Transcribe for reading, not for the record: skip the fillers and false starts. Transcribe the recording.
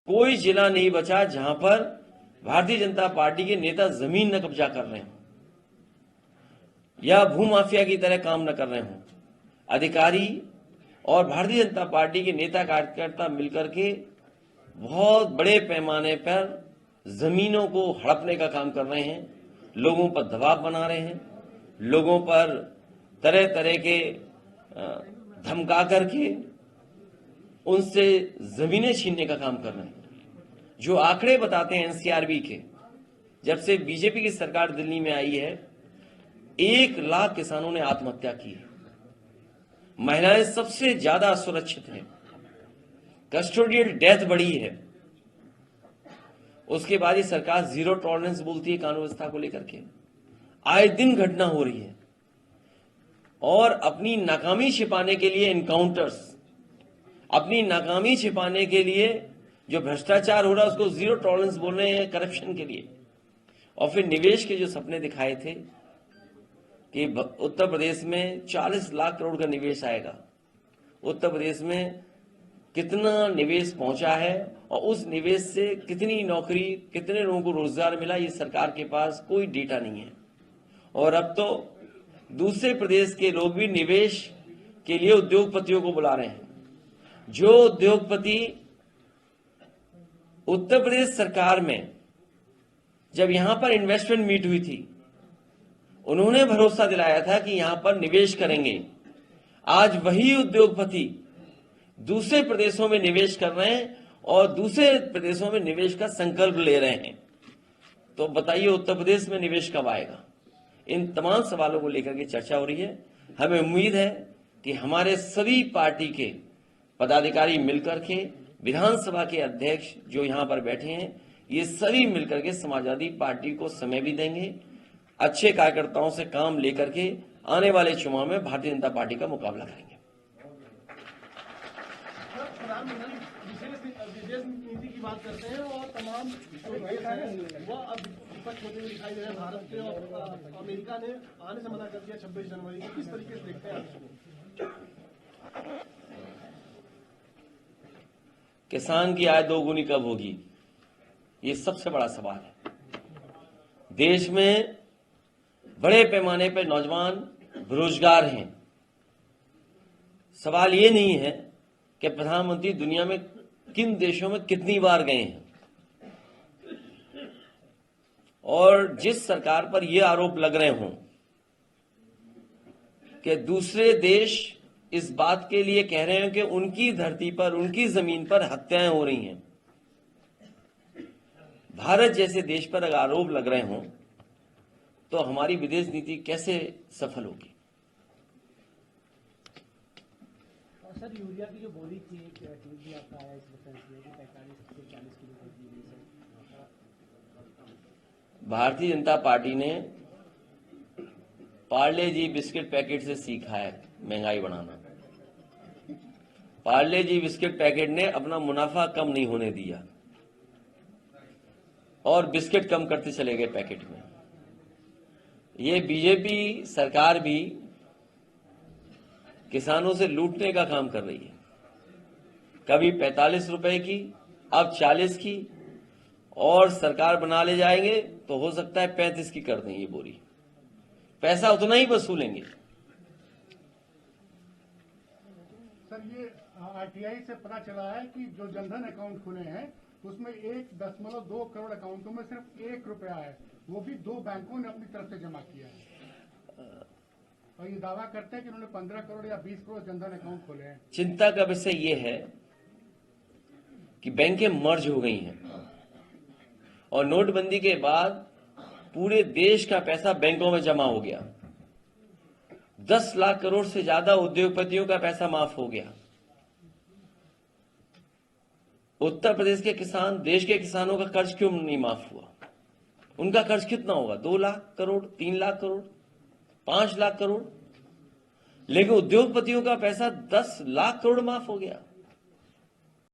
कोई जिला नहीं बचा जहां पर भारतीय जनता पार्टी के नेता जमीन न कब्जा कर रहे हों या भूमाफिया की तरह काम न कर रहे हों। अधिकारी और भारतीय जनता पार्टी के नेता कार्यकर्ता मिलकर के बहुत बड़े पैमाने पर जमीनों को हड़पने का काम कर रहे हैं, लोगों पर दबाव बना रहे हैं, लोगों पर तरह तरह के धमका करके उनसे जमीनें छीनने का काम कर रहे हैं। जो आंकड़े बताते हैं एनसीआरबी के, जब से बीजेपी की सरकार दिल्ली में आई है 1 लाख किसानों ने आत्महत्या की है। महिलाएं सबसे ज्यादा असुरक्षित हैं, कस्टोडियल डेथ बढ़ी है। उसके बाद ये सरकार जीरो टॉलरेंस बोलती है कानून व्यवस्था को लेकर के। आए दिन घटना हो रही है और अपनी नाकामी छिपाने के लिए एनकाउंटर्स, अपनी नाकामी छिपाने के लिए जो भ्रष्टाचार हो रहा है उसको जीरो टॉलरेंस बोल रहे हैं करप्शन के लिए। और फिर निवेश के जो सपने दिखाए थे कि उत्तर प्रदेश में 40 लाख करोड़ का निवेश आएगा, उत्तर प्रदेश में कितना निवेश पहुंचा है और उस निवेश से कितनी नौकरी, कितने लोगों को रोजगार मिला, ये सरकार के पास कोई डेटा नहीं है। और अब तो दूसरे प्रदेश के लोग भी निवेश के लिए उद्योगपतियों को बुला रहे हैं। जो उद्योगपति उत्तर प्रदेश सरकार में जब यहां पर इन्वेस्टमेंट मीट हुई थी, उन्होंने भरोसा दिलाया था कि यहां पर निवेश करेंगे, आज वही उद्योगपति दूसरे प्रदेशों में निवेश कर रहे हैं और दूसरे प्रदेशों में निवेश का संकल्प ले रहे हैं। तो बताइए उत्तर प्रदेश में निवेश कब आएगा? इन तमाम सवालों को लेकर के चर्चा हो रही है। हमें उम्मीद है कि हमारे सभी पार्टी के पदाधिकारी मिलकर के, विधानसभा के अध्यक्ष जो यहां पर बैठे हैं, ये सभी मिलकर के समाजवादी पार्टी को समय भी देंगे, अच्छे कार्यकर्ताओं से काम लेकर के आने वाले चुनाव में भारतीय जनता पार्टी का मुकाबला करेंगे। विदेश नीति की बात करते हैं और तमाम वो अब विपक्ष होते हुए दिखाई दे रहे हैं भारत के, और अमेरिका ने आने से मना कर दिया 26 जनवरी को। किस तरीके से देखते हैं आप? किसान की आय दोगुनी कब होगी, ये सबसे बड़ा सवाल है। देश में बड़े पैमाने पर नौजवान बेरोजगार हैं। सवाल ये नहीं है कि प्रधानमंत्री दुनिया में किन देशों में कितनी बार गए हैं, और जिस सरकार पर यह आरोप लग रहे हों कि दूसरे देश इस बात के लिए कह रहे हैं कि उनकी धरती पर, उनकी जमीन पर हत्याएं हो रही हैं, भारत जैसे देश पर अगर आरोप लग रहे हों तो हमारी विदेश नीति कैसे सफल होगी? सर, यूरिया की जो बोली थी भी आपका आया इस डिफेंस में कि 45 से 40 किलो कर दी गई सर। भारतीय जनता पार्टी ने पार्ले जी बिस्किट पैकेट से सीखा है महंगाई बढ़ाना। पार्ले जी बिस्किट पैकेट ने अपना मुनाफा कम नहीं होने दिया और बिस्किट कम करते चले गए पैकेट में। ये बीजेपी सरकार भी किसानों से लूटने का काम कर रही है। कभी 45 रुपए की, अब 40 की, और सरकार बना ले जाएंगे तो हो सकता है 35 की कर दें ये बोरी। पैसा उतना ही वसूलेंगे। सर, ये आरटीआई से पता चला है कि जो जनधन अकाउंट खुले हैं उसमें 1.2 करोड़ अकाउंटों में सिर्फ 1 रुपया है, वो भी 2 बैंकों ने अपनी तरफ से जमा किया है। और ये दावा करते हैं कि उन्होंने 15 करोड़ या 20 करोड़ जनधन अकाउंट खोले हैं। चिंता का विषय ये है कि बैंकें मर्ज हो गई हैं और नोटबंदी के बाद पूरे देश का पैसा बैंकों में जमा हो गया। 10 लाख करोड़ से ज्यादा उद्योगपतियों का पैसा माफ हो गया। उत्तर प्रदेश के किसान, देश के किसानों का कर्ज क्यों नहीं माफ हुआ? उनका कर्ज कितना होगा? 2 लाख करोड़, 3 लाख करोड़, 5 लाख करोड़। लेकिन उद्योगपतियों का पैसा 10 लाख करोड़ माफ हो गया।